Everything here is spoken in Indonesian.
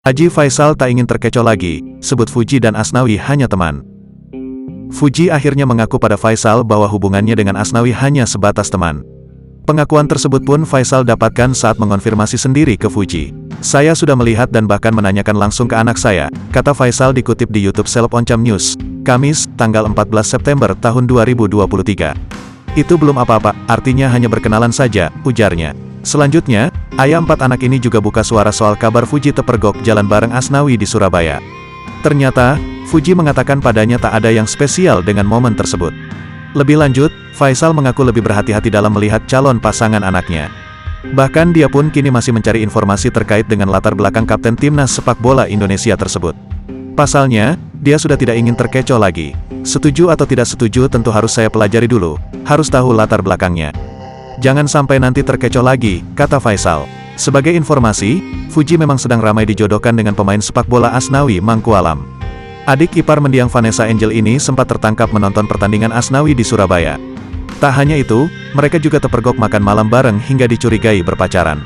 Haji Faisal tak ingin terkecoh lagi, sebut Fuji dan Asnawi hanya teman. Fuji akhirnya mengaku pada Faisal bahwa hubungannya dengan Asnawi hanya sebatas teman. Pengakuan tersebut pun Faisal dapatkan saat mengonfirmasi sendiri ke Fuji. Saya sudah melihat dan bahkan menanyakan langsung ke anak saya, kata Faisal dikutip di YouTube Seleb Oncam News, Kamis, tanggal 14 September tahun 2023. Itu belum apa-apa, artinya hanya berkenalan saja, ujarnya. Selanjutnya, ayah 4 anak ini juga buka suara soal kabar Fuji terpergok jalan bareng Asnawi di Surabaya. Ternyata, Fuji mengatakan padanya tak ada yang spesial dengan momen tersebut. Lebih lanjut, Faisal mengaku lebih berhati-hati dalam melihat calon pasangan anaknya. Bahkan dia pun kini masih mencari informasi terkait dengan latar belakang kapten timnas sepak bola Indonesia tersebut. Pasalnya, dia sudah tidak ingin terkecoh lagi. Setuju atau tidak setuju tentu harus saya pelajari dulu, harus tahu latar belakangnya. Jangan sampai nanti terkecoh lagi, kata Faisal. Sebagai informasi, Fuji memang sedang ramai dijodohkan dengan pemain sepak bola Asnawi Mangkualam. Adik ipar mendiang Vanessa Angel ini sempat tertangkap menonton pertandingan Asnawi di Surabaya. Tak hanya itu, mereka juga terpergok makan malam bareng hingga dicurigai berpacaran.